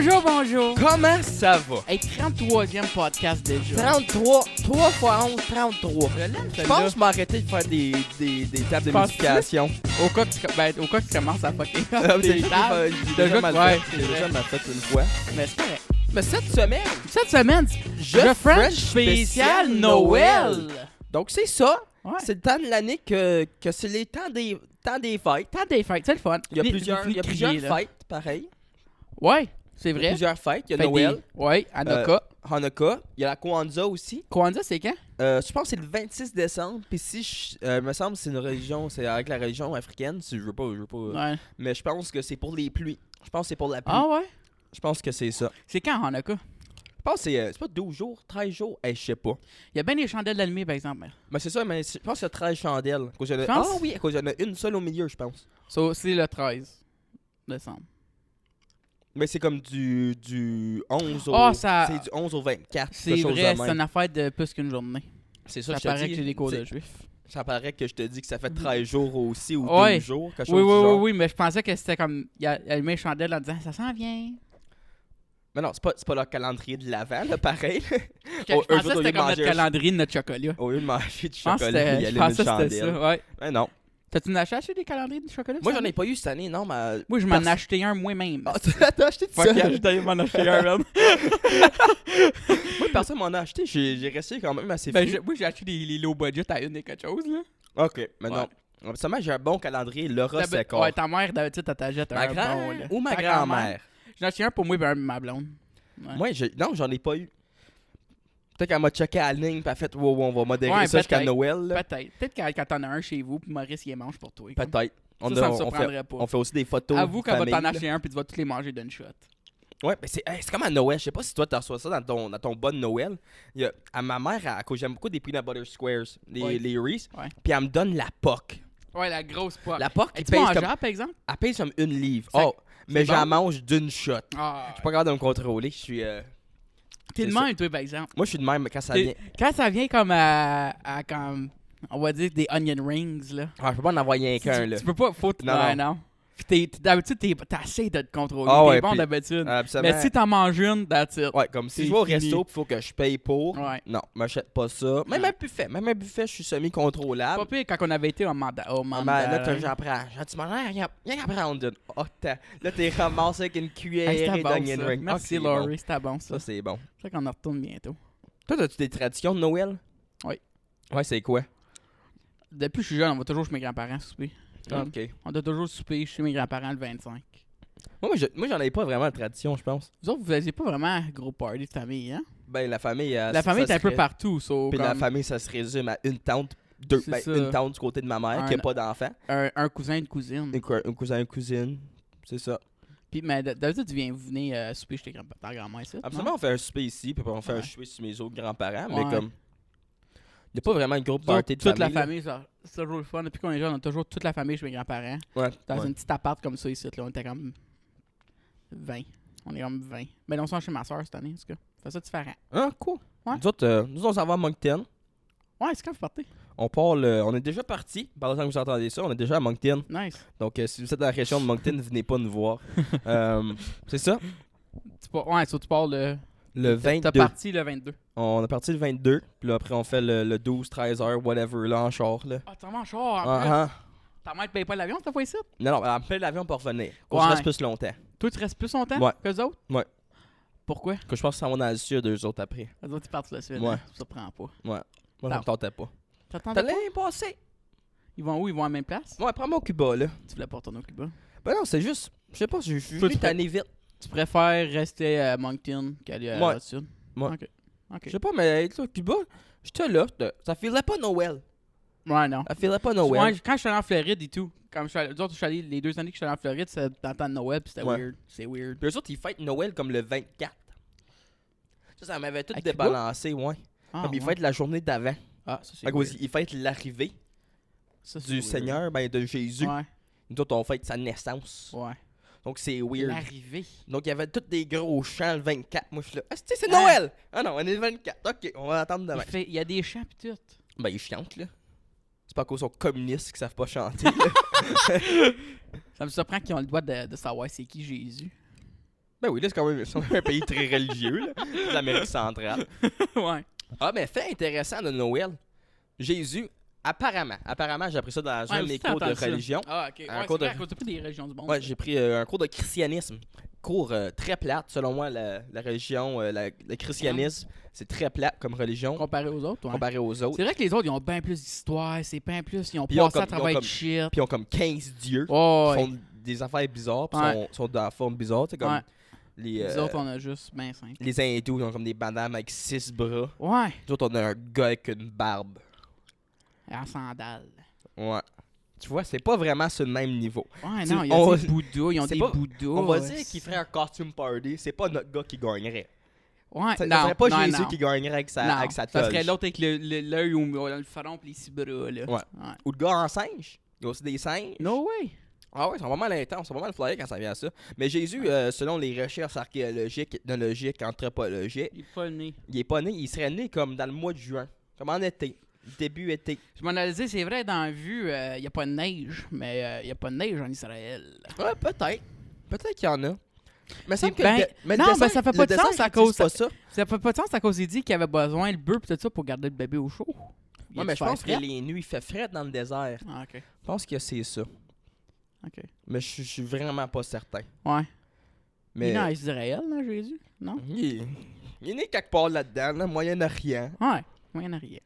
Bonjour. Comment ça va? Hey, 33e podcast déjà. 33, 3 fois 11, 33. Je l'aime, Je pense que je m'arrêtais de faire des tables de Penses-tu? multiplication. Au cas que tu commences à fucker Ah, des tables. J'ai déjà mal ouais, fait. J'ai déjà mal fait une fois. Mais c'est correct. Mais cette semaine, Cette semaine, Je French spécial Noël. donc c'est ça. Ouais. C'est le temps de l'année que c'est les temps des fêtes. Tant des fêtes, c'est le fun. Il y a plusieurs fêtes, pareil. Ouais, c'est Il y a vrai. plusieurs fêtes. Il y a Fait Noël, Ouais, Hanukkah. Hanukkah. Il y a la Kwanzaa aussi. Kwanzaa, c'est quand? Je pense que c'est le 26 décembre. Puis si me semble que c'est une religion, c'est avec la religion africaine. Si je veux pas. Ouais. Mais je pense que c'est pour les pluies. Je pense que c'est pour la pluie. Ah ouais? Je pense que c'est ça. C'est quand Hanukkah? Je pense que c'est pas 12 jours, 13 jours. Je sais pas. Il y a bien des chandelles allumées, par exemple. Mais c'est ça, mais je pense qu'il y a 13 chandelles. À cause il y en a- Tu penses? Ah oui, à cause il y en a une seule au milieu, je pense. So, c'est le 13 décembre. Mais c'est comme du 11 au... Ah, ça- C'est du 11 au 24. C'est quelque chose de vrai, même. c'est une affaire de plus qu'une journée. C'est ça, Ça je te paraît dis. que j'ai des cours de T'sais, juifs. Ça paraît que je te dis que ça fait 13 jours aussi ou Ouais. 12 jours, quelque chose Oui, du oui, oui, genre. oui, mais je pensais que c'était comme. Il a allumé une chandelle en disant ça s'en vient. Mais non, c'est pas leur calendrier de l'avant, là, pareil. Je eux pensais que autres, c'était ils comme notre mangeaient- calendrier de notre chocolat. Au lieu de manger du Je pense que chocolat, il c'était- je allume une pensais que c'était chandelle. ça, ouais. Mais non. T'as-tu acheté des calendriers de chocolat? Moi, cette j'en ai année? pas eu cette année, non, mais... Moi, je m'en ai acheté un moi-même. Ah, t'as acheté tout Fuck, seul? j'ai m'en acheté un, man. Moi, personne m'en a acheté. J'ai resté quand même assez Ben, fou. moi, j'ai acheté les low budget à une et quelque chose, là. OK, mais non. Seulement, j'ai un bon calendrier, Laura Ouais, Secor. ta mère, d'habitude, elle t'achète Ma un grand bon, là. ou ma Ta grand-mère. J'en ai acheté un pour moi et un pour ma blonde. Ouais. Moi, non, j'en ai pas eu. Peut-être qu'elle m'a checké à la ligne et elle a fait wow, on va modérer Ouais, ça jusqu'à peut-être. Noël. là. Peut-être quand t'en as un chez vous, puis Maurice, il les mange pour toi. comme. Peut-être. Ça me surprendrait pas. On fait aussi des photos. Avoue qu'elle va famille, t'en là. acheter un, puis tu vas tous les manger d'une shot. Ouais, mais c'est comme à Noël. Je sais pas si toi, tu reçois ça dans ton bon Noël. À ma mère, à cause j'aime beaucoup des peanut butter squares, Ouais. les Reese. Ouais. Puis elle me donne la POC. Ouais, la grosse poire. La POC, qui Es-tu pèse mangeable, comme, par exemple? elle pèse comme une livre. Ça- Oh, mais bon? j'en mange d'une shot. Ah, Je suis pas capable de me contrôler. Je suis. t'es de c'est ça. même, toi, par exemple. Moi, je suis de même quand ça vient. Quand ça vient comme à comme, on va dire, des onion rings, là. Ah, je peux pas en envoyer rien qu'un, là. Tu peux pas, faut... Non, Ouais, non. non. Puis d'habitude, t'essayes de te contrôler. Ah ouais, T'es bon puis- d'habitude. Absolument. Mais si t'en manges une, that's it. Ouais, comme si c'est je vais au fini. resto il faut que je paye pour. Ouais. Non, m'achète pas ça. Même un buffet, je suis Pas semi-contrôlable. pire quand on avait été au mandat. Là, j'en prends. Tu m'en as rien qu'à prendre une. Oh, là, t'es ramassé avec une cuillère Hey, c'était bon, d'onion ça. ring. Merci, c'est Laurie, c'était bon, Bon. ça. Ça, c'est bon. C'est vrai qu'on en retourne bientôt. Toi, as-tu des traditions de Noël? Oui. Ouais, c'est quoi? Depuis que je suis jeune, on va toujours chez mes grands-parents souper. Comme, Ok. On doit toujours souper chez mes grands-parents le 25. Moi, j'en avais pas vraiment de tradition, je pense. Vous autres, vous n'avez pas vraiment un gros party de famille, hein? Ben, la famille. La famille est un peu partout, so, Puis comme la famille, ça se résume à une tante. C'est ça. Une tante du côté de ma mère qui Un- n'a pas d'enfant. un cousin, une cousine. Un cousin, une cousine. C'est ça. Puis, mais d'habitude, tu viens venir souper chez ta grand-mère, ça? Absolument, on fait un souper ici, puis après, on fait un Ouais. souper chez mes autres grands-parents. Ouais. Mais comme. Il n'y a pas vraiment une groupe Nous autres, party de toute famille. la famille, c'est toujours le fun. Depuis qu'on est jeune, on a toujours toute la famille chez mes grands-parents. Ouais. Dans ouais. une petite appart comme ça ici, là, on était comme 20. On est comme 20. Mais on s'en chez ma soeur cette année, en tout cas. Fait ça différent. Ah, cool. Ouais. Nous autres, on s'en va à Moncton. Ouais, c'est quand vous partez? On part on est déjà parti. Par le temps que vous entendez ça, on est déjà à Moncton. Nice. Donc, si vous êtes dans la région de Moncton, venez pas nous voir. C'est ça. Ouais, ça, tu pars le. Le T'as 22. parti le 22. On est parti le 22. Puis là, après, on fait le 12, 13 heures, whatever, là, en char. Là. Ah, t'en manges en plus. Ah, ah. Ta mère te paye pas l'avion cette fois ici? Non, elle me paye l'avion pour revenir. On Ouais. se reste plus longtemps. Toi, tu restes plus longtemps Ouais. que les autres? Ouais. Pourquoi? Que je pense que ça va dans le sud, eux autres après. Les autres, ils partent le suite. Ouais. Hein? Ça surprend pas. Moi, ça Non. me tentait pas. T'attends T'as pas? l'année passée? Ils vont où? Ils vont à la même place? Ouais, prends-moi au Cuba, là. Tu voulais pas retourner au Cuba? Ben non, c'est juste. Je sais pas, je suis Toi, venu tu tanner vite. Tu préfères rester à Moncton qu'aller à Ouais. la sud? Ouais. Ok. Je sais pas, mais tu sais, au Cuba, j'étais là. Ça filait pas Noël. Ouais, non. Ça filait pas Noël. Ouais, quand je suis allé en Floride et tout, comme nous autres, je suis allé les 2 années que je suis allé en Floride, c'était dans le temps de Noël, puis c'était Ouais. weird. C'est weird. Puis eux autres, ils fêtent Noël comme le 24. Ça m'avait tout À Cuba? débalancé, ouais. Ah, Comme ils ouais. fêtent la journée d'avant. Ah, ça c'est Fait que weird. ils fêtent l'arrivée Ça, c'est du weird. Seigneur, ben de Jésus. Ouais, Nous autres, on fête sa naissance. ouais. Donc c'est weird. L'arrivée. Donc il y avait tous des gros chants le 24. Moi, je suis là. Ah, c'est Hein? Noël! Ah non, on est le 24. Ok, on va attendre demain. Il y a des chants pis tout. Ben, ils chantent, là. C'est pas à cause qu'ils sont communistes qu'ils savent pas chanter, là. Ça me surprend qu'ils ont le droit de savoir c'est qui Jésus. Ben oui, là, c'est quand même un pays très religieux, là. C'est l'Amérique centrale. Ouais. Ah, mais fait intéressant de Noël. Jésus, apparemment, j'ai appris ça dans un de mes cours de religion. Ah, ok. Un Ouais, cours c'est de- vrai, à cause de des religions du monde. Ouais, j'ai pris un cours de christianisme. Cours très plate, selon moi, la religion, le christianisme, c'est très plate comme religion Comparé aux autres, ouais. comparé aux autres. C'est vrai que les autres, ils ont bien plus d'histoires, c'est bien plus. Ils ont Puis ils ont passé à comme- travers ils ont de shit. Puis ils ont comme 15 dieux Oh, qui ouais. font des affaires bizarres, puis Ouais. sont dans la forme bizarre. Tu sais, comme Ouais. les, Les autres, on a juste bien simple. les hindous, ils ont comme des bandanes avec 6 bras. Ouais. Nous autres, on a un gars avec une barbe. En sandales. Ouais. Tu vois, c'est pas vraiment sur le même niveau. Ouais, Tu- non, il y a on- des Bouddhas, ils ont c'est des pas- Bouddhas. On va dire qu'il ferait un costume party, c'est pas notre gars qui gagnerait. Ouais, Ça non, serait pas non, Jésus non. qui gagnerait avec sa, Non, avec sa ça serait toge. l'autre avec l'œil ou le front pis les 6 bras, là. Ouais. Ou le gars en singe. Il y a aussi des singes. No way. Ah ouais, ils sont vraiment intenses, ils sont vraiment flyés quand ça vient à ça. Mais Jésus, selon les recherches archéologiques, ethnologiques, anthropologiques, Il est pas né. il est pas né, il serait né comme dans le mois de juin. Comme en été. Début été. Je m'en allais dire, c'est vrai, dans la vue, il n'y a pas de neige, mais il n'y a pas de neige en Israël. Ouais, peut-être. Peut-être qu'il y en a. Mais C'est semble que ben- mais non, le ben, dessert- ça fait le pas de dessert, sens à ils disent cause- pas ça. Ça fait pas de sens à cause qu'il dit qu'il avait besoin le beurre pis tout ça pour garder le bébé au chaud. Il Ouais, a mais dû je faire pense que fret. les nuits, il fait frais dans le désert. Ah, ok. Je pense que c'est ça. Ok. Mais je suis vraiment pas certain. Ouais. Mais Il est né en Israël, là, Jésus? Non? il est né quelque part là-dedans, là, Moyen-Orient. Ouais. Moyen rien.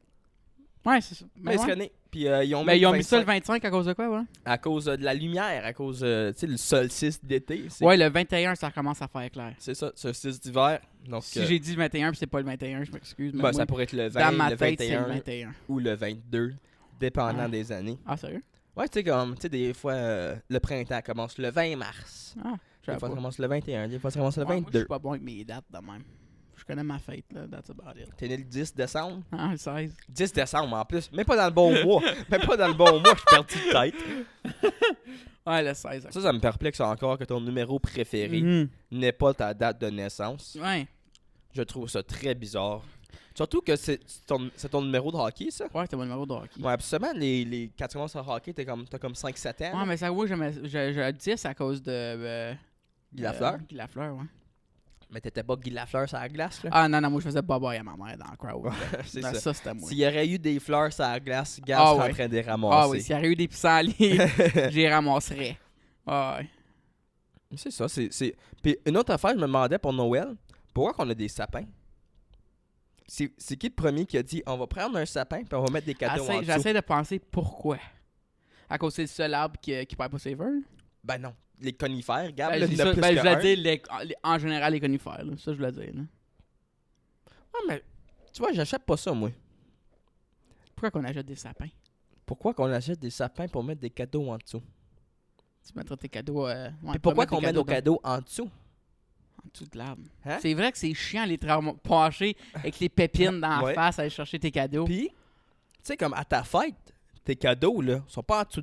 Ouais, c'est ça. Mais il ouais. serait né. Puis ils ont, Mais ils ont mis ça le 25 25 à cause de quoi, ouais? à cause de la lumière, à cause, tu sais, le solstice d'été. C'est, Ouais, le 21, ça recommence à faire clair. c'est ça, solstice d'hiver. Donc, Si j'ai dit le 21 pis c'est pas le 21, je m'excuse. Mais ben, moi, ça pourrait être le 20, dans ma le tête, c'est le 21 21. ou le 22, dépendant Ouais. des années. Ah, sérieux? Ouais, tu sais, comme, tu sais, des fois, le printemps commence le 20 mars. Ah, je Des savais fois, pas. ça commence le 21, des fois, ça commence le Ouais, moi, je 22. suis pas bon avec mes dates de même. Je connais ma fête, là, that's about it. T'es né le 10 décembre? Ah, le 16. 10 décembre en plus. Même pas dans le bon mois. Même pas dans le bon mois, je suis perdu de tête. Ouais, le 16. Ça me perplexe encore que ton numéro préféré Mhm. n'est pas ta date de naissance. Ouais. Je trouve ça très bizarre. Surtout que c'est ton numéro de hockey, ça. Ouais, c'était mon numéro de hockey. Ouais, absolument. Quand tu commences à hockey, t'as comme 5-7 ans. Ouais, mais ça, oui, je 10 à cause de. Guy Lafleur. Guy Lafleur, ouais. Mais t'étais pas Guy Lafleur sur la glace, là. Ah, non, moi, je faisais baba à ma mère dans le crowd. c'est Ben, ça. ça, c'était moi. S'il y aurait eu des fleurs sur la glace, Gaz Ah serait ouais. en train de les Ah, ramasser. oui, s'il y avait eu des pissenlits, j'y ramasserais. Ah, ouais. C'est ça. Puis une autre affaire, je me demandais pour Noël, pourquoi qu'on a des sapins? C'est qui le premier qui a dit on va prendre un sapin puis on va mettre des cadeaux en dessous? J'essaie de penser pourquoi. À cause c'est le seul arbre qui perd pas ses feuilles. Ben non. Les conifères, regarde, Ben, là, je il y en a plus je que voulais un. dire en général les conifères. Là. Ça, je voulais dire. Là. Ah, mais tu vois, j'achète pas ça, moi. Pourquoi qu'on achète des sapins? Pourquoi qu'on achète des sapins pour mettre des cadeaux en dessous? Tu mettras tes cadeaux. Ouais, Puis pourquoi pas mettre qu'on tes met nos dans- cadeaux en dessous? en dessous de l'arbre? Hein? C'est vrai que c'est chiant les pencher avec les pépines dans la Ouais. face à aller chercher tes cadeaux. Puis, tu sais, comme à ta fête, tes cadeaux, là, sont pas en dessous.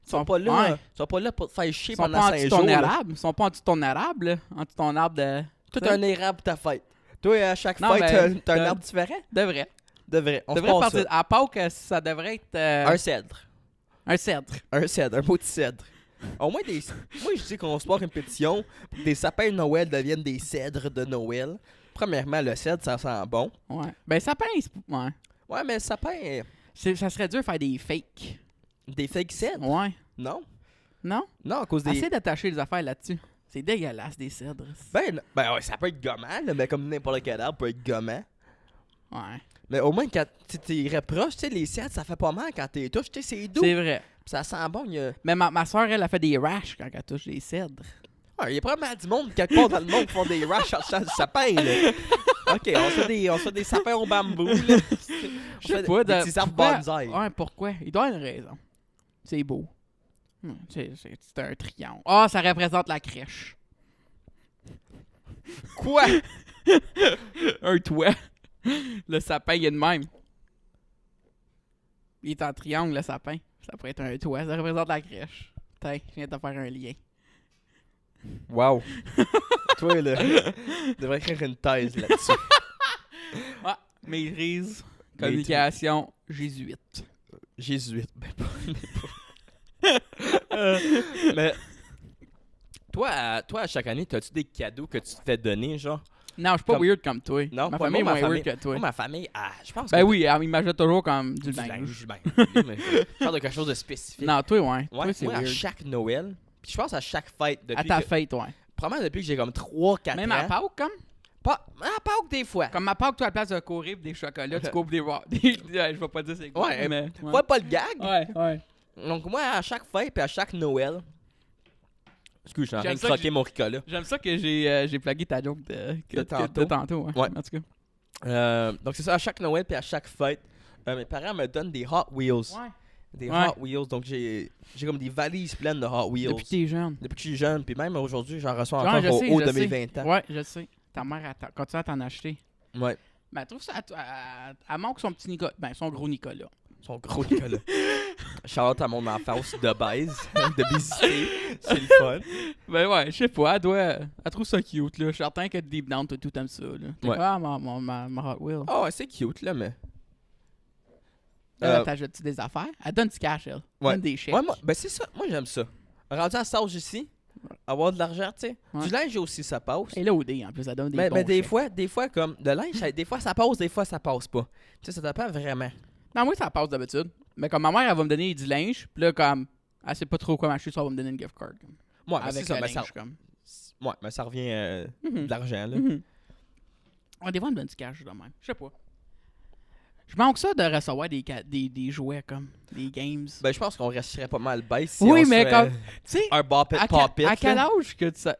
Ils sont Sont- pas là. ouais. Sont pas là pour te faire chier Ils sont pendant pas en 5 dessous de jours. ton là. érable. Ils sont pas en dessous de ton érable. Là. En dessous de ton arbre de. Toi, tu t'as sais. un érable pour ta fête. Toi, à chaque Non, fête, ben, t'as un t'as- arbre différent? Devrait. Devrait. On se Devrait passe partir. ça. À Pâques, ça devrait être. Un cèdre. Un cèdre. Un cèdre. Un beau petit cèdre. Au moins, moi, je dis qu'on se part une pétition pour que des sapins de Noël deviennent des cèdres de Noël. Premièrement, le cèdre, ça sent bon. Ouais. Ben, sapin, ouais. Ouais, mais le sapin, Ça serait dur de faire des fakes. des fake cèdres. Ouais. Non. Non? Non, à cause des... Essaye d'attacher les affaires là-dessus. C'est dégueulasse, des cèdres. Ben ouais, ça peut être gommant, là, mais comme n'importe quel arbre peut être gommant. Ouais. Mais au moins, quand tu es proche, tu sais, les cèdres, ça fait pas mal quand t'es touches, tu sais, c'est doux. C'est vrai. Pis ça sent bon. Mais ma soeur, elle a fait des rashes quand elle touche des cèdres. Il y a probablement du monde quelque part dans le monde qui font des rushs en du sapin, là. Ok, on se fait des sapins au bambou, là. Je sais pas. Des petits arbres pourquoi- bonsaï. Ouais, pourquoi? Il doit y avoir une raison. C'est beau. C'est un triangle. Ah, ça représente la crèche. Quoi? Un toit. Le sapin, il est de même. Il est en triangle, le sapin. Ça pourrait être un toit. Ça représente la crèche. Tiens, je viens de te faire un lien. Wow. Toi, là, tu devrais écrire une thèse là-dessus. Ah, maîtrise, communication, jésuite. Jésuite. Ben, pas. Mais Toi, à chaque année, t'as-tu des cadeaux que tu te fais donner, genre? Non, je suis pas Comme- weird comme toi. Non, ma pas- famille est moi, moins ma weird famille- que toi. Moi, ma famille, je pense Ben que... oui, il m'achète toujours comme du Du linge. linge, ben, oui, mais je parle de quelque chose de spécifique. Non, toi, ouais. Ouais, Toi, c'est moi, à weird. chaque Noël, puis je pense à chaque fête, À depuis ta que... fête, ouais. Probablement depuis que j'ai comme 3-4 Même ans. à Pâques, comme. Pas des fois. Comme à Pâques, toi, à la place de courir pour des chocolats, tu cours pour des ouais, je vais pas dire c'est quoi. Ouais, mais. Vois pas le gag. Ouais, ouais. Donc moi, à chaque fête et à chaque Noël... Excuse, je suis en train J'aime de ça que croquer mon Ricola. J'aime ça que j'ai plagué ta joke de tantôt. Ouais. Ouais. En tout cas. Donc c'est ça, à chaque Noël et à chaque fête, mes parents me donnent des Hot Wheels. Ouais. Des Ouais. Hot Wheels, donc j'ai comme des valises pleines de Hot Wheels. Depuis que t'es jeune. Depuis que je suis jeune, puis même aujourd'hui, j'en reçois Ouais, encore je au sais, haut je de sais. mes 20 ans. Ouais, je sais. Ta mère continue à t'en acheter. Ouais. Ben, trouve ça. Elle manque son petit Nicolas. Ben, son gros Nicolas. Son gros Nicolas. Charlotte à mon enfance de base, de biscuit. C'est le fun. Ben, ouais, je sais pas. Elle trouve ça cute, là. Je suis certain que deep down, tout t'aimes ça, là. T'es Ouais. comme, ma Hot Wheel. Oh, c'est cute, là, mais. Elle t'ajoute-tu des affaires? Elle donne du cash, elle. Elle Ouais. donne des chèques. Ouais, moi, c'est ça. Moi, j'aime ça. Rendu à cet âge ici, avoir de l'argent, tu sais. Ouais. Du linge aussi, ça passe. Et là, au dé, en plus, elle donne des Mais bons des chèques. fois, comme de linge, des fois ça passe, des fois ça passe pas. Tu sais, ça dépend vraiment. Non, moi, ça passe d'habitude. Mais comme ma mère, elle va me donner du linge, puis là, comme, elle sait pas trop quoi m'acheter, ça va me donner une gift card. Comme, Ouais, mais c'est avec ça, le mais ça, linge, comme. ouais, mais ça revient Mhm. de l'argent, là. Mhm. Ouais, des fois, elle me donne du cash, de même. Je sais pas. Je manque ça de recevoir des jouets, comme, des games. Ben, je pense qu'on resterait pas mal bête si Oui, on mais se comme, fait tu sais, un bop it, à, pop it, à quel là. âge que tu sais,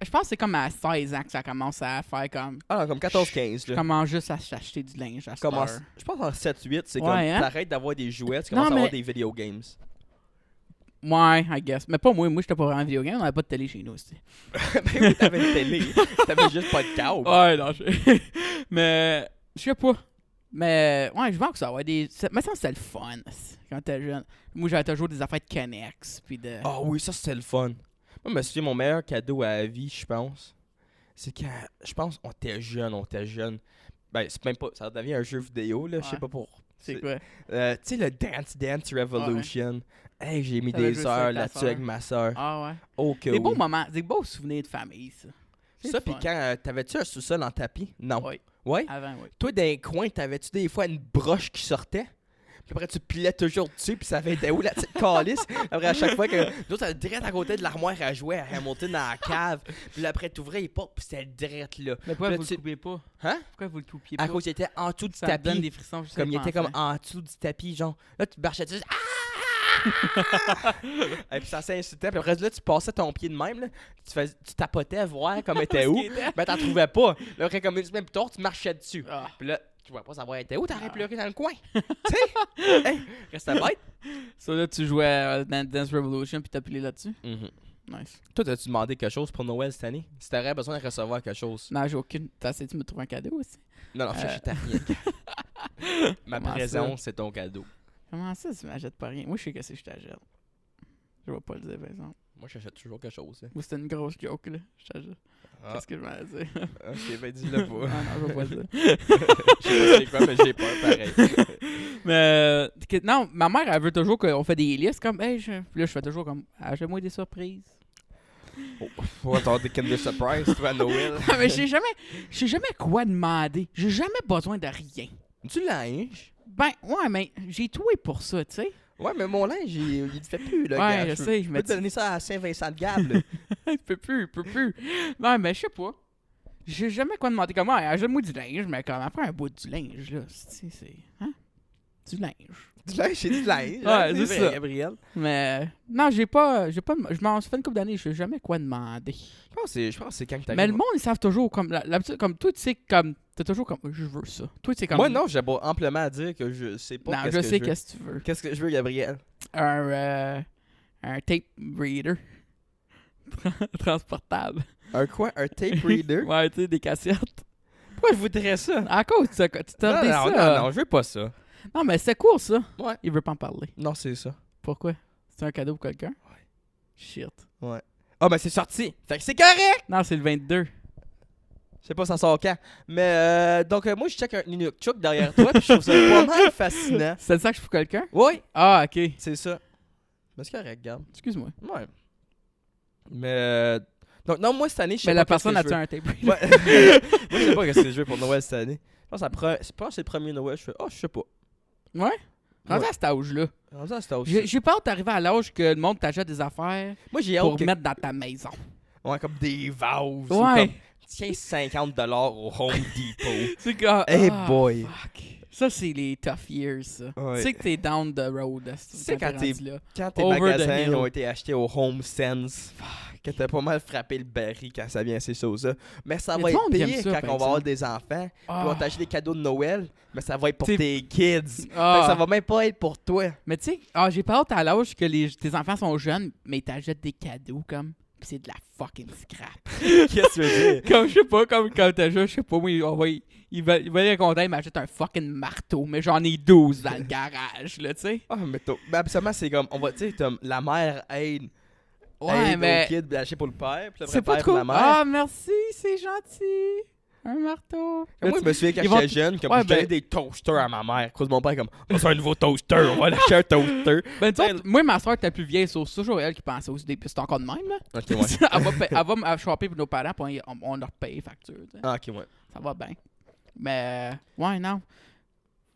je pense que c'est comme à 16 ans que ça commence à faire comme, Ah non, comme 14-15, je là. commence juste à s'acheter du linge à cette Commence- heure. Je pense en 7-8, c'est Ouais, comme hein? t'arrêtes d'avoir des jouets, tu Non, commences à avoir mais- des video games. Ouais, I guess. Mais pas moi. Moi, j'étais pas vraiment vidéo game. On avait pas de télé chez nous aussi. Ben oui, t'avais une télé, t'avais juste pas de câble. Ouais, non, mais, je sais pas. Mais, ouais, je pense que ça va des. Mais ça, c'était le fun quand t'es jeune. Moi, j'avais toujours des affaires de Kennex. Puis de. Ah oui, ça c'était le fun. Moi, je me souviens, mon meilleur cadeau à la vie, je pense, c'est quand, je pense, on était jeune. Ben, c'est même pas, ça devient un jeu vidéo, là, je sais Ouais. pas pour... C'est quoi? Tu sais, le Dance Dance Revolution. Hey, j'ai mis T'avais des joué ça heures avec ta là-dessus sœur. avec ma soeur. Ah ouais. Oh que Des beaux oui. moments, des beaux souvenirs de famille, ça. C'est Ça, le puis fun. quand, t'avais-tu un sous-sol en tapis? Non. Oui. Ouais? Avant, oui. Toi, dans les coins, t'avais-tu des fois une broche qui sortait? Puis après, tu pilais toujours dessus, puis ça fait était où la petite calice? Après, à chaque fois que. Nous, t'as direct à côté de l'armoire à jouer à Hamilton dans la cave. Puis là, après, t'ouvrais les portes, puis c'était direct là. Mais pourquoi Là, vous tu- le coupez pas? Hein? Pourquoi vous le coupiez pas? À cause, il était en dessous du ça me donne tapis. des frissons. juste Comme à y il était comme penser. en dessous du tapis, genre. Là, tu marchais dessus. Ah! Et puis ça s'insultait. Puis après, là, tu passais ton pied de même, là. Tu tapotais voir comme était où. Ce qui était. Ben, t'en trouvais pas. Là, après, comme une semaine plus tard, tu marchais dessus. Ah. Puis là, tu vois pas savoir était où. T'aurais Ah. pleuré dans le coin. Tu sais? Hey, restais bête. Ça, là, tu jouais à Dance Revolution puis t'as pilé là-dessus? Mhm. Nice. Toi, t'as-tu demandé quelque chose pour Noël cette année? Si t'aurais besoin de recevoir quelque chose. Non, j'ai aucune. T'as essayé de me trouver un cadeau aussi? Non, je cherchais ta rien. Ma Comment ça? présence, c'est ton cadeau. Comment ça, tu m'achètes pas rien? Moi, je sais que c'est que je t'achète. Je vais pas le dire, par exemple. Moi, j'achète toujours quelque chose. Hein. Ou c'était une grosse joke, là. Je t'achète. Ah, Qu'est-ce que je m'allais dire? ok, ben dis-le pas. Ah non, je vais pas le dire. Je sais pas c'est quoi, mais j'ai peur pareil. Mais, non, ma mère, elle veut toujours qu'on fait des listes comme, hey, puis là, je fais toujours comme, achète-moi des surprises. Faut attendre des Kinder Surprise, toi, à Noël. Ah, mais je sais jamais quoi demander. J'ai jamais besoin de rien. Du linge? Ben, ouais, mais j'ai tout pour ça, tu sais. Ouais, mais mon linge, il ne fait plus, là. Ouais, gars. je sais, Je mais peux te donner ça à Saint-Vincent-de-Gable. il peut plus. Non, mais je sais pas. J'ai jamais quoi demander comme, ouais, achète-moi du linge, mais comme après un bout du linge, là, c'est, hein? Du linge. Du linge, c'est du linge. Ouais, hein, c'est vrai, ça. Gabriel. Mais, non, je m'en suis fait une couple d'années, je sais jamais quoi demander. Je pense que c'est quand que t'arrives. Mais le monde, ils savent toujours, comme, l'habitude, comme, toi, tu sais, comme, t'as toujours comme, je veux ça. Toi, tu sais, comme. Moi, non, j'ai pas amplement à dire que je sais pas Non, qu'est-ce je que sais veux. qu'est-ce que tu veux. Qu'est-ce que je veux, Gabriel? Un tape reader. Transportable. Un quoi? Un tape reader? Ouais, tu sais, des cassettes. Pourquoi je voudrais ça? À cause, tu t'as Non, dit non, ça. non, je veux pas ça. Non, mais c'est cool, ça. Ouais. Il veut pas en parler. Non, c'est ça. Pourquoi? C'est un cadeau pour quelqu'un? Ouais. Shit. Ouais. Ah, ben c'est sorti. Fait que c'est correct! Non, c'est le 22. Je sais pas ça sort quand. Mais donc moi je check un Inukchuk derrière toi puis je trouve ça pas mal fascinant. C'est ça que je suis pour quelqu'un? Oui, Ah, ok. c'est ça. Mais c'est correct, regarde. Excuse-moi. Ouais. Mais. Donc, non, moi, cette année, je sais Mais pas la qu'est-ce personne que a je tué veux. un tape. Ouais. Moi, je sais pas ce que je veux pour Noël cette année. Je pense que c'est le premier Noël. Je fais, je sais pas. Ouais? Rendu Ouais. à cet âge-là. Rendu à cet âge. J'ai peur d'arriver à l'âge que le monde t'achète des affaires Moi, j'ai hâte pour que. mettre dans ta maison. Ouais, comme des vases. Ou Ouais. comme, tiens, $50 au Home Depot. C'est comme. Hey ah, boy. Fuck. Ça, c'est les tough years, ça. Ouais. Tu sais que t'es down the road. sais, quand t'es- rendu là. Quand tes Over the magasins hill. ont été achetés au Home Sense, que t'as pas mal frappé le baril quand ça vient à ces choses-là. Mais ça Mais va tout le être monde aime pire ça, quand par on va avoir exemple. des enfants. Puis Ah. on va t'acheter des cadeaux de Noël, mais ça va être pour T'sais- tes kids. Ah. Fait que ça va même pas être pour toi. Mais tu sais, j'ai peur à l'âge que tes enfants sont jeunes, mais ils t'achètent des cadeaux comme. Pis c'est de la fucking scrap. Qu'est-ce que tu veux dire? Comme, je sais pas, comme quand t'as juste, je sais pas, moi, il va être content, il m'achète un fucking marteau, mais j'en ai 12 dans le garage, là, tu sais. Ah, mais absolument, c'est comme, on va, tu sais, la mère aide Ouais, mais. au kid de l'acheter pour le père, puis le C'est vrai pas père pour trop. la mère. Ah, merci, c'est gentil. Un marteau. Moi, je me souviens quand Ils vont j'étais jeune, comme Ouais, je donnais ben- des toasters à ma mère. À cause de mon père, comme, on va faire un nouveau toaster, on va l'acheter un toaster. Ben, tu sais, moi, ma soeur était plus vieille, c'est toujours elle qui pensait aussi des pistes encore de même, là. Ok, ouais. elle va me shopper pour nos parents, puis on leur paye les factures, tu sais. Ah, ok, ouais. Ça va bien. Mais, ouais, non.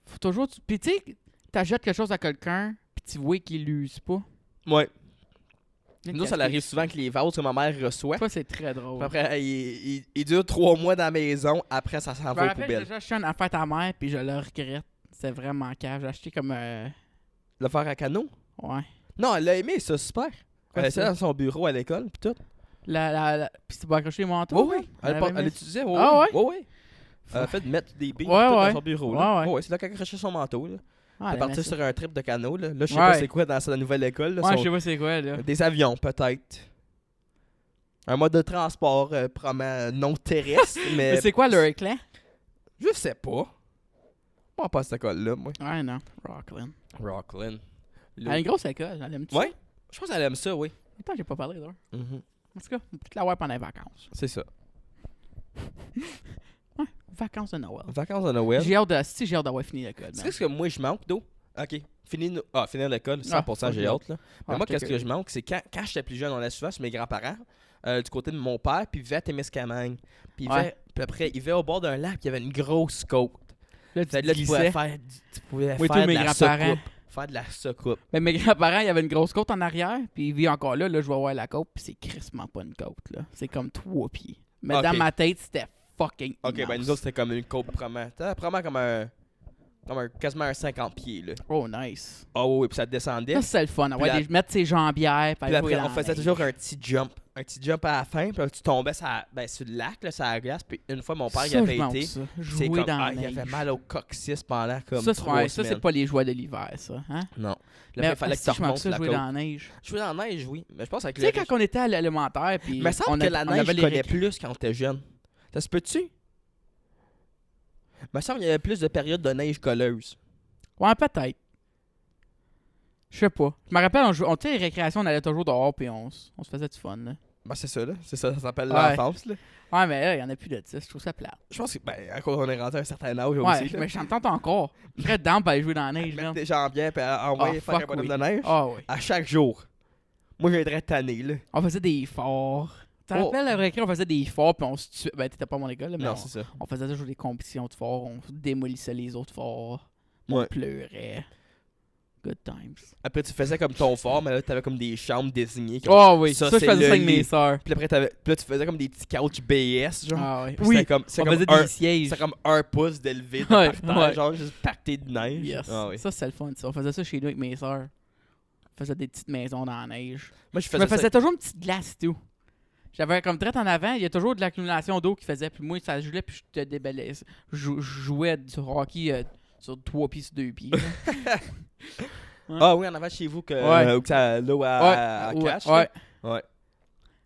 Faut toujours. Puis, tu sais, t'achètes quelque chose à quelqu'un, puis tu vois qu'il l'use pas. Ouais. Viens de Nous, ça casser. arrive souvent que les vases que ma mère reçoit. Toi, c'est très drôle. Puis après, il dure 3 mois dans la maison. Après, ça s'en Je me va aux rappelle, j'ai poubelles. déjà acheté une affaire à ta mère, puis je le regrette. C'est vraiment cave. J'ai acheté comme. Le faire à canot? Ouais. Non, elle l'a aimé, ça, super. Elle ça? était dans son bureau à l'école, puis tout. Puis c'est pas accroché les manteaux. Oui, oui. là? Elle utilisait, oui. Ah ouais? Oui, oui. Elle a fait mettre des billes Ouais, tout ouais. dans son bureau. Là. Ouais, ouais. Ouais, c'est là qu'elle accrochait son manteau. Là. Ah, Elle est elle partie aimait sur un trip de canot. Là, je sais Ouais. pas c'est quoi dans sa nouvelle école. Là, ça. Ouais, son- je sais pas c'est quoi, là. Des avions, peut-être. Un mode de transport probablement non terrestre, mais Mais c'est quoi leur éclat? je sais pas. Pas à cette école-là, moi. Ouais, non. Rockland. Rockland. Elle a une grosse école, elle aime ça. Ouais, je pense qu'elle aime ça, oui. Attends, j'ai pas parlé d'eux. Mhm. En tout cas, on peut peut-être la voir pendant les vacances. C'est ça. Ouais, vacances de Noël. Vacances de Noël. J'ai hâte d'avoir fini l'école. Tu sais ce que moi je manque d'eau? Ok. Finir l'école, 100% j'ai hâte. Là. Mais moi, qu'est-ce que je manque? C'est quand j'étais plus jeune, on allait souvent sur mes grands-parents, du côté de mon père, puis il vivait à Témiscamingue. Puis puis après, il vivait au bord d'un lac, puis il y avait une grosse côte. Là, Fait tu que là, tu pouvais glissais. faire, Oui, tous de mes la grands-parents. secoupe. Faire de la secoupe. Mais mes grands-parents, il y avait une grosse côte en arrière, puis il vit encore là. Là, je vais voir la côte, puis c'est crissement pas une côte, là. C'est comme 3 pieds. Mais Ok. dans ma tête, c'était fucking Ok, immense. ben nous autres, c'était comme une côte probablement. C'était probablement quasiment un 50 pieds, là. Oh, nice. Ah oui, puis ça descendait. Ça, c'est le fun. Puis la- Mettre ses jambières, Puis après, on faisait toujours un petit jump. Un petit jump à la fin, puis là, tu tombais sur le lac, là, sur la glace. Puis une fois, mon père, il avait été. Ça. C'est Jouer comme, dans la il neige. avait mal au coccyx pendant comme Ça, 3 ça, semaines. c'est pas les joies de l'hiver, ça. Hein? Non. Là, Mais il fallait que si tu je manque remontes ça, la jouer côte. dans la neige. Jouer dans la neige, oui. Mais je pense avec Tu sais, quand on était à l'élémentaire, puis. Il me semble que la neige, je connais plus quand on était jeune. Ça se peut-tu? Il me semble qu'il y avait plus de périodes de neige colleuse. Ouais, peut-être. Je sais pas. Je me rappelle, tu sais, les récréations, on allait toujours dehors, puis on se faisait du fun, là. Ben, c'est ça, là. C'est ça s'appelle Ouais. l'enfance, là. Ouais, mais là, il y en a plus de ça. Je trouve ça plate. Je pense que, à cause qu'on est rentré à un certain âge Ouais, aussi, là. mais je t'entends encore. Je serais dedans pour aller jouer dans la neige, Mettre là. des jambières puis envoyer faire un fuck bonhomme oui. de neige. Ah, oui. À chaque jour. Moi, je viendrais tanner, là. On faisait des forts. Tu te Oh. rappelles, la récré, on faisait des forts, puis on se tuait. Ben, t'étais pas à mon école, là, mais Non, c'est ça. on faisait toujours des compétitions de forts. On démolissait les autres forts. On Ouais. pleurait. Good times. Après, tu faisais comme ton fort, mais là, t'avais comme des chambres désignées. Comme... Oh oui, ça, ça, je c'est faisais le ça avec lit. mes sœurs. Puis après, puis là, tu faisais comme des petits couches BS, genre. Ah oui. Puis Oui, c'était comme, on faisait des sièges. c'est comme 1 pouce d'élevé de Ouais, par terre, ouais. genre juste pacté de neige. Yes. Ah oui. Ça, c'est le fun, ça. On faisait ça chez nous avec mes sœurs. On faisait des petites maisons dans la neige. Moi, je Je me faisais ça. faisais toujours une petite glace et tout. J'avais comme traite en avant, il y a toujours de l'accumulation d'eau qui faisait. Puis moi, ça gelait, puis je te déballais. Je jouais du hockey sur 3 pieds, sur 2 pieds. là. Ah oui, en avant chez vous que Ouais. où que ça l'eau à ouais, catch. ouais. là. Ouais.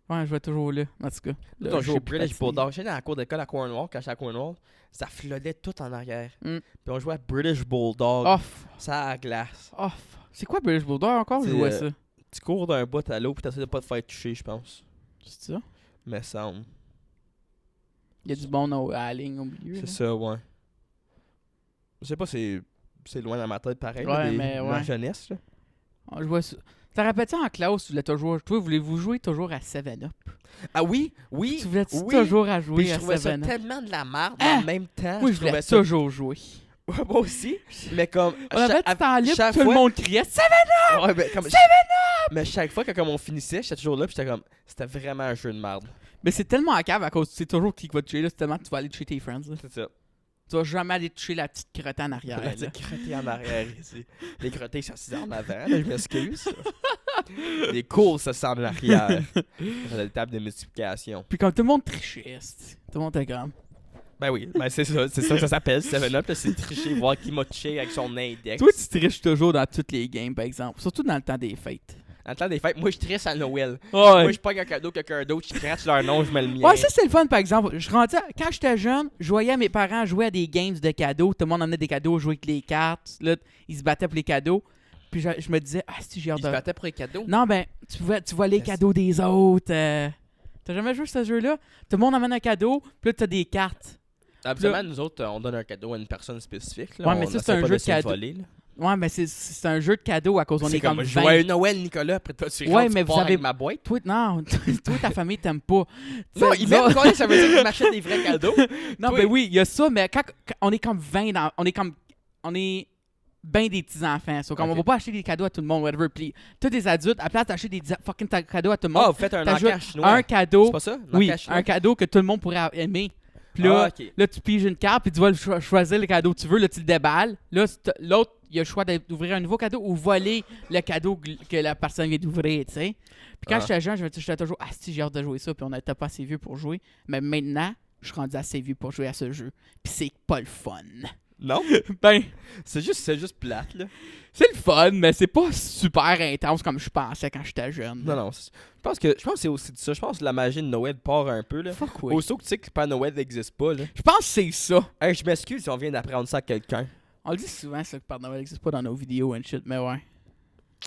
Ouais, je vais toujours là, en tout cas. Là, Là, on je joue au sais plus British patiner. Bulldog. J'étais dans la cour d'école à Cornwall, quand j'étais à Cornwall, ça floodait tout en arrière. Mm. Puis on jouait à British Bulldog. Off. Ça à la glace. Off. C'est quoi British Bulldog encore? Je C'est, jouais ça. Tu cours d'un bout à l'autre, puis t'essaies de pas te faire toucher, je pense. C'est ça? Mais semble. Il y a du bon à la ligne au milieu. C'est là. ça, ouais. Je sais pas, c'est loin dans ma tête pareil. Ouais, là, mais ma ouais. jeunesse, là. On jouait ça. T'as répété en classe, tu voulais toujours. Toi, voulez-vous jouer toujours à 7-Up? Ah oui, oui, Tu voulais oui. toujours à Puis jouer je à trouvais ça 7-Up? tellement de la merde Ah! en même temps. Oui, je voulais trouvais ça... toujours jouer. Ouais, moi aussi, mais comme... On avait du temps libre, chaque tout le fois- monde criait 7 Ouais, mais chaque fois que comme on finissait, j'étais toujours là, puis j'étais comme... C'était vraiment un jeu de merde. Mais c'est tellement à cave à cause tu sais toujours qui va te tuer, là. C'est tellement que tu vas aller toucher tes friends. Là. C'est ça. Tu vas jamais aller toucher la petite crotte en arrière. La là. petite crottée en arrière ici. Les crottés sont assis en avant, là, je m'excuse. Les courses, ça sent en arrière. Sur la table de multiplication. Puis comme tout le monde trichait, c'ti. Tout le monde était comme. Ben oui, ben c'est ça que ça s'appelle, 7-Up, là, c'est tricher, voir qui m'a touché avec son index. Toi, tu triches toujours dans toutes les games, par exemple. Surtout dans le temps des fêtes. En temps des fêtes, moi je triche à Noël. Ouais. Moi je pogne un cadeau quelqu'un d'autre, je crache leur nom, je mets le mien. Ouais, ça c'est le fun par exemple. Je rendais, quand j'étais jeune, je voyais mes parents jouer à des games de cadeaux. Tout le monde emmenait des cadeaux, jouer avec les cartes. Là, ils se battaient pour les cadeaux. Puis je me disais, ah, si j'ai hâte Ils se de. battaient pour les cadeaux. Non, ben, tu vois les Yes. cadeaux des autres. T'as jamais joué à ce jeu-là? Tout le monde amène un cadeau, puis là, t'as des cartes. Absolument, nous autres, on donne un cadeau à une personne spécifique. Là. Ouais, mais On ça, c'est essaie un pas jeu de se le cadeau. voler, là. Ouais, mais c'est un jeu de cadeaux à cause on est comme 20. Joyeux Noël, Nicolas, après toi tu Ouais, rentres, mais tu vous pars avez- avec ma boîte. Toi, non, toi, ta famille t'aime pas. Non, Tu sais, il m'aime quoi, ça veut dire qu'il m'achète des vrais cadeaux. Non, Toi- ben oui, il y a ça, mais quand on est comme 20 dans. On est ben des petits-enfants. So, comme Ok. on va pas acheter des cadeaux à tout le monde, whatever. Puis, tous des adultes, à la place d'acheter des fucking cadeaux à tout le Ah, monde, vous faites un t'ajoutes encas chinois. un cadeau. C'est pas ça? Oui, Encas chinois? un cadeau que tout le monde pourrait aimer. Puis là, Ah, ok. là, tu piges une carte, puis tu vas choisir le cadeau que tu veux, là, tu le déballes. Là, l'autre, il a le choix d'ouvrir un nouveau cadeau ou voler le cadeau que la personne vient d'ouvrir, tu sais. Puis quand Ah. j'étais jeune, j'étais toujours, ah si, j'ai hâte de jouer ça, puis on n'était pas assez vieux pour jouer. Mais maintenant, je suis rendu assez vieux pour jouer à ce jeu. Puis c'est pas le fun. Non? Ben, C'est juste plate, là. c'est le fun, mais c'est pas super intense comme je pensais quand j'étais jeune. Non, non. Je pense que c'est aussi de ça. Je pense que la magie de Noël part un peu, là. Fuck oui. Aussitôt que tu sais que le Père Noël n'existe pas, là. Je pense que c'est ça. Hey, je m'excuse si on vient d'apprendre ça à quelqu'un. On le dit souvent, ça, que Père Noël n'existe pas dans nos vidéos and shit, mais ouais.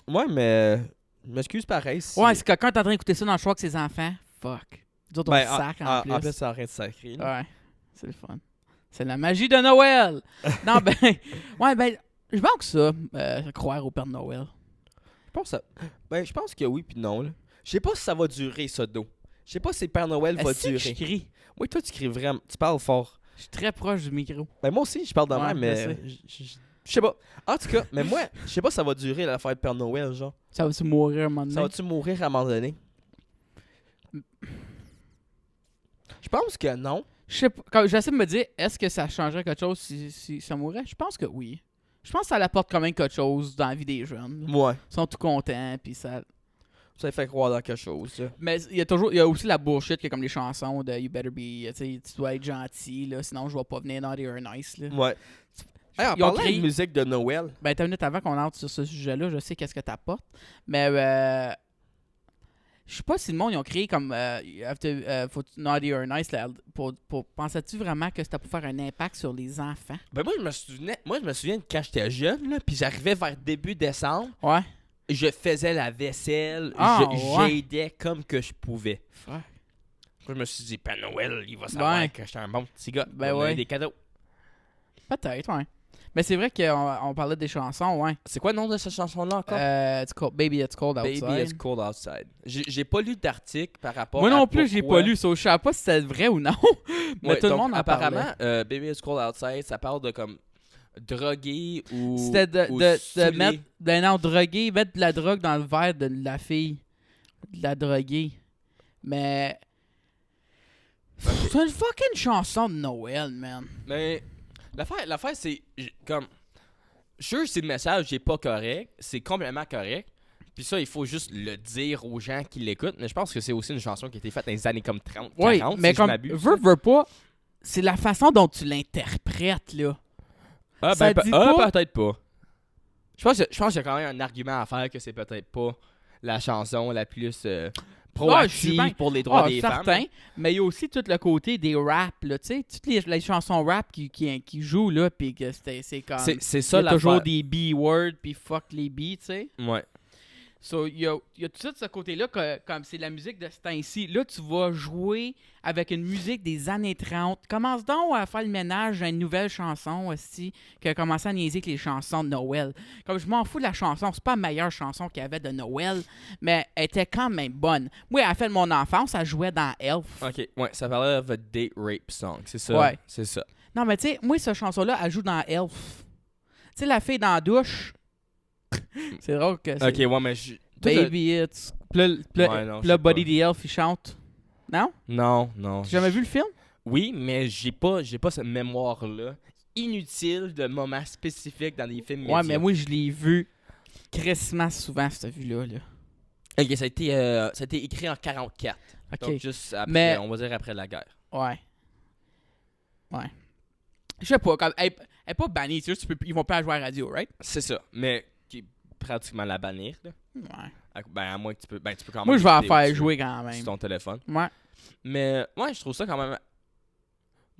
Ouais, mais... Je m'excuse pareil. Si... Ouais, si quelqu'un est en train d'écouter ça dans le choix avec ses enfants, fuck. Nous autres, on Ben, le sac en plus. En plus, ça arrête de sacrer, là. Ouais, c'est le fun. C'est la magie de Noël. Non, ben, ouais, ben, je manque ça, croire au Père Noël. Je pense que oui puis non, là. Je sais pas si ça va durer, ça, dos. Je sais pas si le Père Noël va Est-ce que je durer. crie? Oui, toi, tu cries vraiment... Tu parles fort. Je suis très proche du micro. Ben, moi aussi, je parle de Ouais, même, je mais... sais. Je sais pas. En tout cas, mais moi, je sais pas si ça va durer, l'affaire de Père Noël, genre. Ça va-tu mourir un moment donné? Ça va-tu mourir à un moment donné? Je pense que non. Je sais pas. Quand j'essaie de me dire, est-ce que ça changerait quelque chose si ça mourait? Je pense que oui. Je pense que ça apporte quand même quelque chose dans la vie des jeunes. Ouais. Ils sont tout contents, puis ça... Ça fait croire dans quelque chose, là. Mais il y a aussi la bullshit qui est comme les chansons de You Better Be, tu sais, tu dois être gentil, là, sinon je vais pas venir Naughty or Nice, là. Ouais. Hey, en Ils ont parlant créé- de musique de Noël, Ben, t'as une minute avant qu'on entre sur ce sujet-là, je sais qu'est-ce que t'apportes. Mais, je sais pas si le monde, ils ont créé comme Naughty or Nice, là, pensais-tu vraiment que c'était pour faire un impact sur les enfants? ben moi, je me souviens de quand j'étais jeune, là, puis j'arrivais vers début décembre, Ouais. je faisais la vaisselle, Ah, ouais. j'aidais comme que je pouvais. Fuck. Je me suis dit, Père Noël, il va savoir Ouais. que j'étais un bon petit gars. Ben On avait ouais. des cadeaux. Peut-être, ouais. Mais c'est vrai qu'on parlait des chansons, ouais. C'est quoi le nom de cette chanson-là encore? Baby, it's cold outside. Baby It's Cold Outside. J'ai pas lu d'article par rapport Moi à non plus, j'ai pourquoi- pas lu ça. Je sais pas si c'est vrai ou non. Mais Ouais, tout le donc, monde en apparemment, parlait. Baby It's Cold Outside, ça parle de comme droguer ou C'était ou de saouler. mettre. Non, droguer, mettre de la drogue dans le verre de la fille. De la droguer. Mais. C'est une fucking chanson de Noël, man. Mais l'affaire c'est comme sûr si le message est pas correct, c'est complètement correct. Puis ça, il faut juste le dire aux gens qui l'écoutent. Mais je pense que c'est aussi une chanson qui a été faite dans les années comme 30, 40, Oui, mais si comme. je m'abuse. Veux pas. C'est la façon dont tu l'interprètes, là. Ah, ça ben, dit pas- peut-être pas. Je pense qu'il y a quand même un argument à faire que c'est peut-être pas la chanson la plus je suis proactive bien- pour les droits des certain, femmes. mais il y a aussi tout le côté des raps, là, tu sais, toutes les chansons rap qui jouent, là, puis que c'est comme... C'est Il y ça a la toujours des B-words, puis fuck les B, tu sais. Ouais. So, il y a tout ça de ce côté-là, comme c'est la musique de ce temps-ci. Là, tu vas jouer avec une musique des années 30. Commence donc à faire le ménage à une nouvelle chanson aussi, qui a commencé à niaiser avec les chansons de Noël. Comme je m'en fous de la chanson, c'est pas la meilleure chanson qu'il y avait de Noël, mais elle était quand même bonne. Moi, à la fin de mon enfance, elle jouait dans Elf. Ok, ouais, ça parlait de votre date rape song, c'est ça? Ouais. C'est ça. Non, mais tu sais, moi, cette chanson-là, elle joue dans Elf. Tu sais, la fille dans la douche. C'est drôle que c'est... Ok, ouais, mais Baby, it's... Puis Ouais, non, je là, sais Buddy pas. the Elf, il chante. Non? Non. T'as jamais vu le film? Oui, mais j'ai pas cette mémoire-là inutile de moments spécifiques dans des films Ouais, médiocres. mais moi, je l'ai vu crissement souvent, cette vue-là. Là. Ok, ça a été écrit en 44. OK. Donc, juste après, Mais- on va dire après la guerre. Ouais. Je sais pas, comme, elle est pas bannie, tu sais, ils vont pas la jouer à la radio, right? C'est ça, mais qui est pratiquement la bannir, là. Ouais. Ben, à moins que tu peux quand même... Moi, je vais en l'écouter faire aussi jouer quand sur même. ton téléphone. Ouais. Mais, ouais, je trouve ça quand même...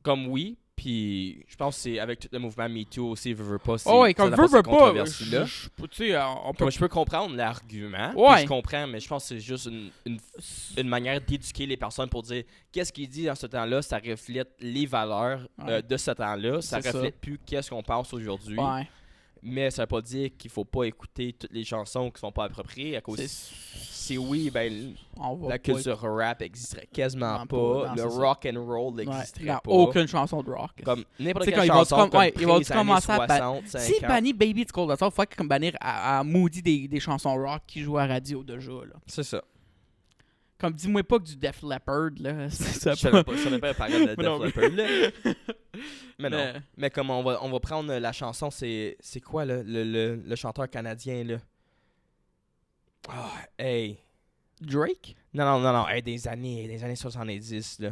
Comme oui, puis je pense que c'est avec tout le mouvement MeToo aussi, veut pas, c'est... Oh, ouais, comme ça veut, n'a veut cette pas. controversie-là. Tu sais, on peut. Comme je peux comprendre l'argument, Ouais. puis je comprends, mais je pense que c'est juste une manière d'éduquer les personnes pour dire qu'est-ce qu'il dit dans ce temps-là, ça reflète les valeurs Ouais. de ce temps-là, ça C'est ça. reflète plus qu'est-ce qu'on pense aujourd'hui, Ouais. mais ça veut pas dire qu'il faut pas écouter toutes les chansons qui sont pas appropriées à cause si oui, ben On va la pas- culture rap existerait quasiment Non, pas, non, le c'est ça. rock and roll Ouais. n'existerait Non, pas. aucune chanson de rock. Comme n'importe Tu sais, quelle quand ils vont chanson comme ils vont Prince, années commencer à 60, Si 50. banni Baby It's Cold Outside, faut qu'il bannir à maudit des chansons rock qui jouent à la radio déjà. Là. C'est ça. Comme dis-moi pas que du Def Leppard, là. Je savais pas parler de Moi non Def plus. Leppard, là. Mais non. Mais- Mais comme on va prendre la chanson, c'est quoi là, le chanteur canadien là? Ah, hey. Drake? Non, hey, des années 70 là.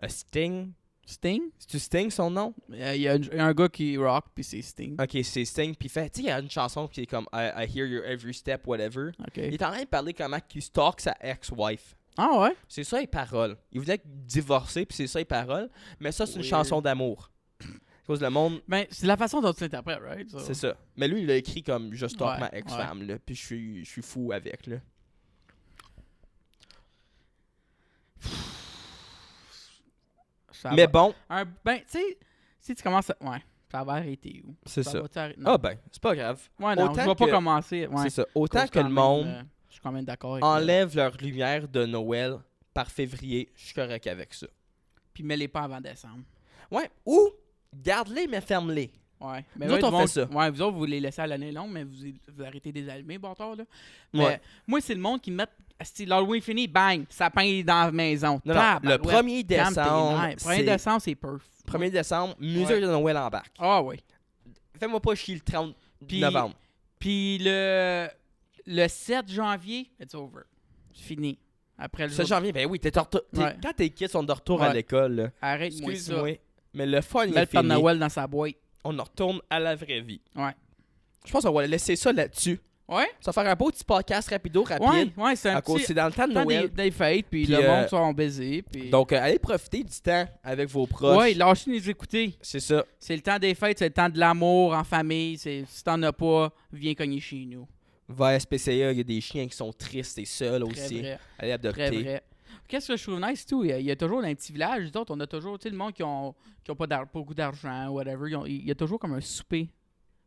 Sting? Sting? C'est-tu Sting son nom? Il y a un gars qui rock, puis c'est Sting. Ok, c'est Sting, puis fait, tu sais, il y a une chanson qui est comme I hear your every step, whatever. OK. Il est en train de parler comment il stalk sa ex-wife. Ah ouais? C'est ça les paroles. Il voulait divorcer, puis c'est ça les paroles. Mais ça, c'est une Weird. chanson d'amour. À cause le monde, Ben, c'est la façon dont tu l'interprètes, right? Ça. c'est ça. Mais lui, il l'a écrit comme je stalk Ouais, ma ex-femme, là. Puis je suis fou avec, là. Ça Mais va- bon, Ben, tu sais, si tu commences à... Ouais, ça va arrêter où? c'est ça. va-tu arrêter? Non. Ah ben, c'est pas grave. Ouais, non, autant je vais pas que- commencer. Ouais. C'est ça. Autant Cause que quand le même, monde je suis quand même d'accord avec enlève leur lumière de Noël par février, je suis correct avec ça. Puis mets-les pas avant décembre. Ouais, ou garde-les, mais ferme-les. Ouais. Mais Nous autres, on fait ça. Ouais, vous autres, vous les laissez à l'année longue, mais vous arrêtez des allumés, bâtard, là. Mais Ouais. moi, c'est le monde qui met... Si l'Halloween fini, bang, sapin dans la maison. Non, le Tabarouette, 1er calme tes décembre, nerfs. 1er décembre, c'est perf. 1er décembre, musique Ouais. de Noël embarque. Ah oui. Fais-moi pas chier le 30 Puis- novembre. Puis le 7 janvier, it's over. C'est fini. Après le Ce jour... janvier, ben oui, Ouais. quand tes kids sont de retour à Ouais. l'école, là, Arrête-moi ça. excuse-moi, mais le fun, il Mets est le Père fini. Noël dans sa boîte. On en retourne à la vraie vie. Ouais. Je pense qu'on va laisser ça là-dessus. Ouais? Ça va faire un beau petit podcast rapide. Ouais, c'est un À cause, petit... c'est dans le temps de temps Noël. des fêtes, puis Puis, le monde sont baisés, puis... Donc, allez profiter du temps avec vos proches. ouais, lâchez les écouter. C'est ça. C'est le temps des fêtes, c'est le temps de l'amour en famille. Si t'en as pas, viens cogner chez nous. Va à SPCA, il y a des chiens qui sont tristes et seuls Très aussi. vrai. Allez Très adopter. vrai. Qu'est-ce que je trouve nice, tout? Il y a toujours dans les petits villages, d'autres, on a toujours, tu sais, le monde qui ont pas beaucoup d'argent, whatever. Il y a toujours comme un souper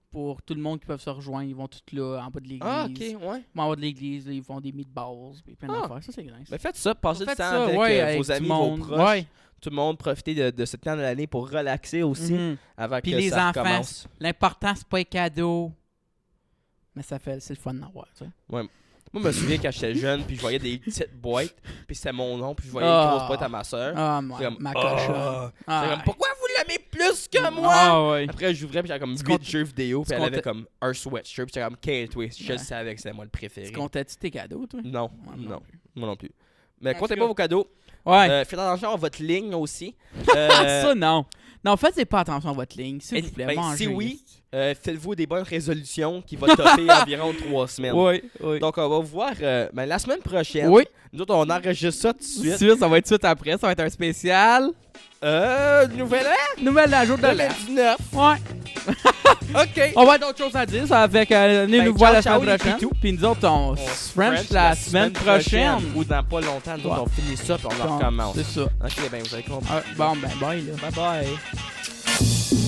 pour tout le monde qui peuvent se rejoindre. Ils vont tous là, en bas de l'église. Ah, ok, ouais. En bas de l'église, là, ils font des meatballs, puis plein Ah. d'affaires. Ça, c'est nice. Mais faites ça, passez Faites du temps ça, avec, ouais, vos avec amis, du vos monde. proches. Ouais. Tout le monde, profitez de ce temps de l'année pour relaxer aussi Mhm. avant Puis que les ça enfants, recommence. L'important, c'est pas les cadeaux. Mais c'est le fun d'en voir, tu sais. Moi, je me souviens quand j'étais jeune, puis je voyais des petites boîtes, puis c'était mon nom, puis je voyais Ah. une grosse boîte à ma soeur. Ah, J'étais comme, ma ah. cochonne. J'étais comme, pourquoi vous l'aimez plus que moi? Ah, ouais. Après, j'ouvrais, puis j'avais comme Tu 8 comptes- jeux vidéo, puis tu elle avait comptais- comme un sweatshirt, puis j'étais comme, Kate Twist, je Ouais. savais que c'était moi le préféré. Tu comptais-tu tes cadeaux, toi? Non, Ouais, non, plus. moi non plus. Mais En comptez tout pas cas- vos cadeaux. Ouais. Faites attention à votre ligne aussi. Ça, non. Non, faites pas attention à votre ligne, s'il vous plaît. ben, mangez. si oui, faites-vous des bonnes résolutions qui vont toffer environ 3 semaines. Oui, oui. Donc, on va vous voir la semaine prochaine. Oui, Nous autres, on enregistre ça tout de suite. suite, ça va être suite après. Ça va être un spécial. Nouvelle an, Nouvelle la jour de l'an. 2019. Ouais. OK. On va avoir d'autres choses à dire, ça fait que venez nous ciao, voir la ciao, semaine les prochaine. pitous. Puis nous autres, on se French la semaine prochaine. Ou dans pas longtemps, nous autres, on finit ça puis on Bon, recommence. c'est ça. OK, ben vous avez compris. Bon, ben bye là. Bye bye.